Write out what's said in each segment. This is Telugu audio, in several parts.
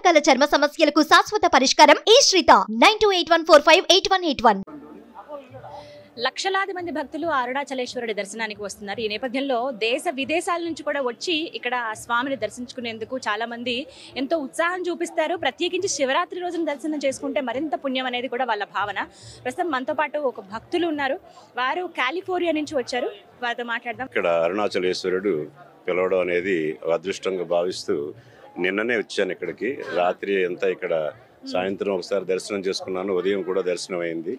రకాల చర్మ సమస్యలకు శాశ్వత పరిష్కారం ఈ శ్రీత 9281458181. లక్షలాది మంది భక్తులు అరుణాచలేశ్వరుడి దర్శనానికి వస్తున్నారు. ఈ నేపథ్యంలో దేశ విదేశాల నుంచి కూడా వచ్చి ఇక్కడ స్వామిని దర్శించుకునేందుకు చాలా మంది ఎంతో ఉత్సాహం చూపిస్తారు. ప్రత్యేకించి శివరాత్రి రోజున దర్శనం చేసుకుంటే మరింత పుణ్యం అనేది కూడా వాళ్ళ భావన. ప్రస్తుతం మనతో పాటు ఒక భక్తులు ఉన్నారు. వారు కాలిఫోర్నియా నుంచి వచ్చారు. వారితో మాట్లాడదాం. ఇక్కడ అరుణాచలేశ్వరుడు పిలవడం అనేది అదృష్టంగా భావిస్తూ నిన్ననే వచ్చాను ఇక్కడికి. రాత్రి అంతా ఇక్కడ సాయంత్రం ఒకసారి దర్శనం చేసుకున్నాను, ఉదయం కూడా దర్శనం అయింది.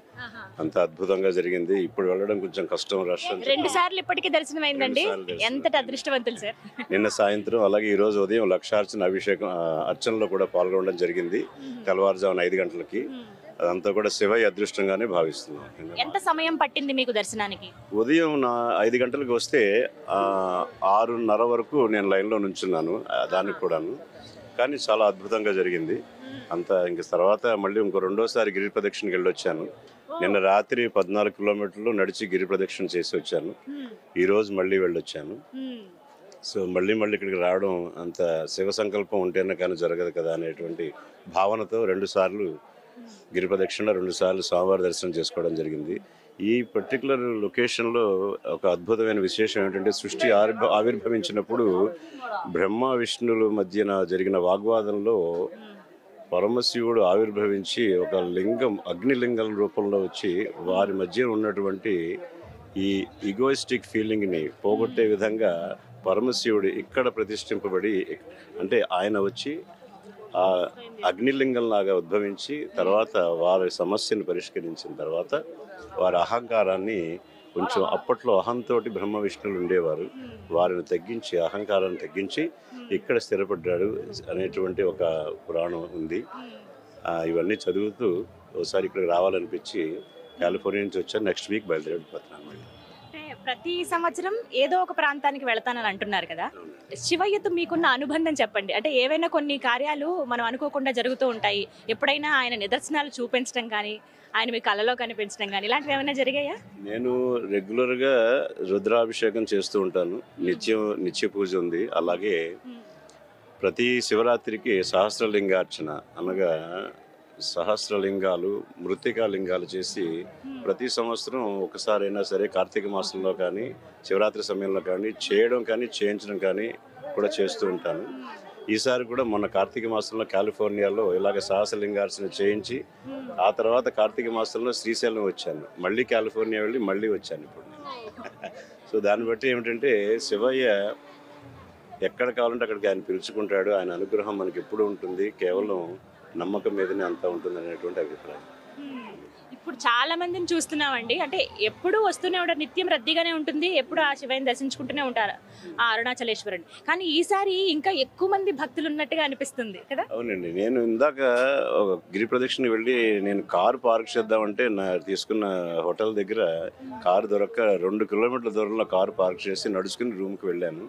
అంత అద్భుతంగా జరిగింది. ఇప్పుడు వెళ్ళడం కొంచెం కష్టం, రష్. 2 సార్లు ఇప్పటికీ దర్శనం అయిందండి. ఎంతటి అదృష్టవంతులు సార్. నిన్న సాయంత్రం అలాగే ఈ రోజు ఉదయం లక్షార్చన అభిషేకం అర్చనలో కూడా పాల్గొనడం జరిగింది. తెల్లవారుజామున 5 గంటలకి. అదంతా కూడా శివయ్య అదృష్టంగానే భావిస్తున్నాం. ఎంత సమయం పట్టింది మీకు దర్శనానికి? ఉదయం 5 గంటలకు వస్తే 6:30 వరకు నేను లైన్లో నుంచున్నాను దానికి కూడాను. కానీ చాలా అద్భుతంగా జరిగింది అంతా. ఇంక తర్వాత మళ్ళీ రెండోసారి గిరి ప్రదక్షిణకి వెళ్ళొచ్చాను. నిన్న రాత్రి 14 కిలోమీటర్లు నడిచి గిరి ప్రదక్షిణ చేసి వచ్చాను. ఈ రోజు మళ్ళీ వెళ్ళొచ్చాను. సో మళ్ళీ ఇక్కడికి రావడం అంత శివ సంకల్పం ఉంటేనే కానీ జరగదు కదా అనేటువంటి భావనతో 2 సార్లు గిరి ప్రదక్షిణ, 2 సార్లు స్వామివారి దర్శనం చేసుకోవడం జరిగింది. ఈ పర్టికులర్ లొకేషన్లో ఒక అద్భుతమైన విశేషం ఏంటంటే, సృష్టి ఆవిర్భవించినప్పుడు బ్రహ్మ విష్ణువుల మధ్యన జరిగిన వాగ్వాదంలో పరమశివుడు ఆవిర్భవించి ఒక లింగం, అగ్నిలింగం రూపంలో వచ్చి వారి మధ్య ఉన్నటువంటి ఈ ఈగోయిస్టిక్ ఫీలింగ్ని పోగొట్టే విధంగా పరమశివుడు ఇక్కడ ప్రతిష్ఠింపబడి, అంటే ఆయన వచ్చి ఆ అగ్నిలింగంలాగా ఉద్భవించి తర్వాత వారి సమస్యను పరిష్కరించిన తర్వాత వారి అహంకారాన్ని కొంచెం, అప్పట్లో అహంతోటి బ్రహ్మ విష్ణువులు ఉండేవారు, వారిని తగ్గించి, అహంకారాన్ని తగ్గించి ఇక్కడ స్థిరపడ్డాడు అనేటువంటి ఒక పురాణం ఉంది. ఇవన్నీ చదువుతూ ఒకసారి ఇక్కడికి రావాలనిపించి కాలిఫోర్నియా నుంచి వచ్చాను. నెక్స్ట్ వీక్ బయలుదేరిపోతున్నాను. ప్రతి సంవత్సరం ఏదో ఒక ప్రాంతానికి వెళతానని అంటున్నారు కదా, శివయ్యతో మీకున్న అనుబంధం చెప్పండి. అంటే ఏవైనా కొన్ని కార్యాలు మనం అనుకోకుండా జరుగుతూ ఉంటాయి. ఎప్పుడైనా ఆయన నిదర్శనాలు చూపించడం కానీ, ఆయన మీ కళలో కనిపించడం కానీ, ఇలాంటివి ఏమైనా జరిగాయా? నేను రెగ్యులర్గా రుద్రాభిషేకం చేస్తూ ఉంటాను. నిత్య పూజ ఉంది. అలాగే ప్రతి శివరాత్రికి సహస్రలింగార్చన, అనగా సహస్రలింగాలు, మృత్తికా లింగాలు చేసి ప్రతి సంవత్సరం ఒకసారైనా సరే కార్తీక మాసంలో కానీ శివరాత్రి సమయంలో కానీ చేయడం కానీ చేయించడం కానీ కూడా చేస్తూ ఉంటాను. ఈసారి కూడా మొన్న కార్తీక మాసంలో కాలిఫోర్నియాలో ఇలాగ సహస్రలింగార్చన చేయించి ఆ తర్వాత కార్తీక మాసంలో శ్రీశైలం వచ్చాను. మళ్ళీ కాలిఫోర్నియా వెళ్ళి మళ్ళీ వచ్చాను ఇప్పుడు. సో దాన్ని బట్టి ఏమిటంటే, శివయ్య ఎక్కడ కావాలంటే అక్కడికి ఆయన పిలుచుకుంటాడు. ఆయన అనుగ్రహం మనకి ఎప్పుడు ఉంటుంది, కేవలం నమ్మకం మీదనే అంతా ఉంటుంది అనేటువంటి అభిప్రాయం. ఇప్పుడు చాలా మందిని చూస్తున్నామండి. అంటే ఎప్పుడు వస్తూనే ఉంటారు, నిత్యం రద్దీగానే ఉంటుంది, ఎప్పుడు ఆ శివయ్యని దర్శించుకుంటూనే ఉంటారు ఆ అరుణాచలేశ్వరుని. కానీ ఈసారి ఇంకా ఎక్కువ మంది భక్తులు ఉన్నట్టుగా అనిపిస్తుంది కదా? అవునండి. నేను ఇందాక గిరి ప్రదక్షిణ వెళ్ళి నేను కారు పార్క్ చేద్దామంటే తీసుకున్న హోటల్ దగ్గర కారు దొరక్క 2 కిలోమీటర్ల దూరంలో కారు పార్క్ చేసి నడుచుకుని రూమ్కి వెళ్ళాను.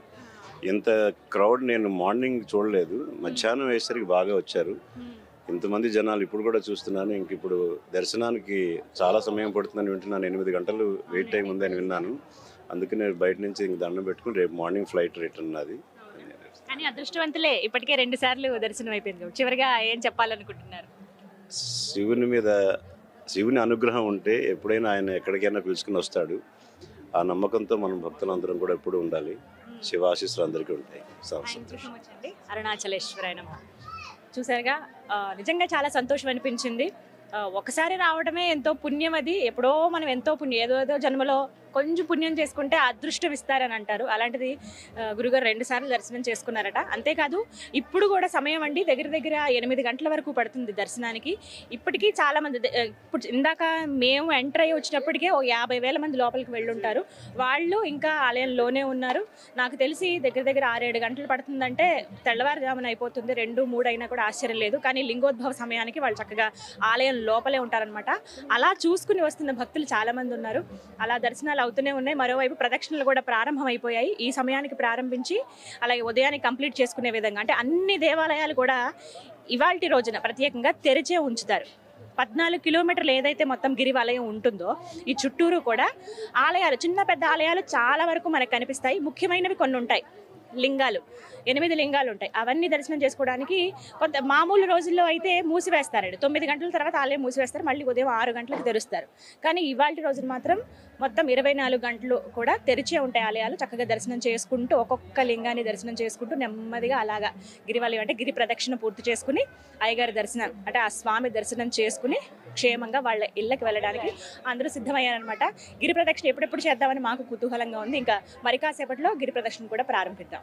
ఇంత క్రౌడ్ నేను మార్నింగ్ చూడలేదు. మధ్యాహ్నం వేసరికి బాగా వచ్చారు. ఇంతమంది జనాలు ఇప్పుడు కూడా చూస్తున్నాను. ఇంక ఇప్పుడు దర్శనానికి చాలా సమయం పడుతుందని వింటున్నాను. 8 గంటలు వెయిట్ టైం ఉందని విన్నాను. అందుకనే బయట నుంచి ఇంక దండం పెట్టుకుని రేపు మార్నింగ్ ఫ్లైట్ రిటర్న్ అది. కానీ అదృష్టవంతులే, ఇప్పటికే 2 సార్లు దర్శనం అయిపోయింది. చివరిగా ఏం చెప్పాలనుకుంటున్నారు? శివుని అనుగ్రహం ఉంటే ఎప్పుడైనా ఆయన ఎక్కడికైనా పిలుచుకుని వస్తాడు. ఆ నమ్మకంతో మనం భక్తులందరం కూడా ఎప్పుడు ఉండాలి. శివాశీస్సులు అందరికీ ఉంటాయి. అరుణాచలేశ్వరాయ నమః. చూసారుగా, నిజంగా చాలా సంతోషం అనిపించింది. ఒకసారి రావడమే ఎంతో పుణ్యం. అది ఎప్పుడో మనం ఎంతో పుణ్యం, ఏదో జన్మలో కొంచెం పుణ్యం చేసుకుంటే అదృష్టం ఇస్తారని అంటారు. అలాంటిది గురుగారు 2 సార్లు దర్శనం చేసుకున్నారట. అంతేకాదు ఇప్పుడు కూడా సమయం అండి దగ్గర 8 గంటల వరకు పడుతుంది దర్శనానికి. ఇప్పటికీ చాలా మంది, ఇప్పుడు ఇందాక మేము ఎంటర్ అయ్యి వచ్చినప్పటికే 50,000 మంది లోపలికి వెళ్ళుంటారు. వాళ్ళు ఇంకా ఆలయంలోనే ఉన్నారు. నాకు తెలిసి దగ్గర 6-7 గంటలు పడుతుందంటే తెల్లవారుజామున అయిపోతుంది. 2-3 అయినా కూడా ఆశ్చర్యం లేదు. కానీ లింగోద్భవ సమయానికి వాళ్ళు చక్కగా ఆలయం లోపలే ఉంటారనమాట. అలా చూసుకుని వస్తున్న భక్తులు చాలా మంది ఉన్నారు. అలా దర్శనాలు అవుతూనే ఉన్నాయి. మరోవైపు ప్రదక్షిణలు కూడా ప్రారంభమైపోయాయి. ఈ సమయానికి ప్రారంభించి అలాగే ఉదయానికి కంప్లీట్ చేసుకునే విధంగా, అంటే అన్ని దేవాలయాలు కూడా ఇవాల్టి రోజున ప్రత్యేకంగా తెరిచే ఉంచుతారు. 14 కిలోమీటర్లు ఏదైతే మొత్తం గిరివలయం ఉంటుందో ఈ చుట్టూరు కూడా ఆలయాలు, చిన్న పెద్ద ఆలయాలు చాలా వరకు మనకు కనిపిస్తాయి. ముఖ్యమైనవి కొన్ని ఉంటాయి. లింగాలు 8 లింగాలు ఉంటాయి. అవన్నీ దర్శనం చేసుకోవడానికి కొంత మామూలు రోజుల్లో అయితే మూసివేస్తారండి. 9 గంటల తర్వాత ఆలయం మూసివేస్తారు, మళ్ళీ ఉదయం 6 గంటలకు తెరుస్తారు. కానీ ఇవాళ రోజున మాత్రం మొత్తం 24 గంటలు కూడా తెరిచే ఉంటాయి ఆలయాలు. చక్కగా దర్శనం చేసుకుంటూ ఒక్కొక్క లింగాన్ని దర్శనం చేసుకుంటూ నెమ్మదిగా అలాగా గిరివలయం అంటే గిరి ప్రదక్షిణ పూర్తి చేసుకుని అయ్యగారి దర్శనం అంటే ఆ స్వామి దర్శనం చేసుకుని క్షేమంగా వాళ్ళ ఇళ్ళకి వెళ్ళడానికి అందరూ సిద్ధమయ్యారనమాట. గిరి ప్రదక్షిణ ఎప్పుడెప్పుడు చేద్దామని మాకు కుతూహలంగా ఉంది. ఇంకా మరి కాసేపట్లో గిరి ప్రదక్షిణ కూడా ప్రారంభిద్దాం.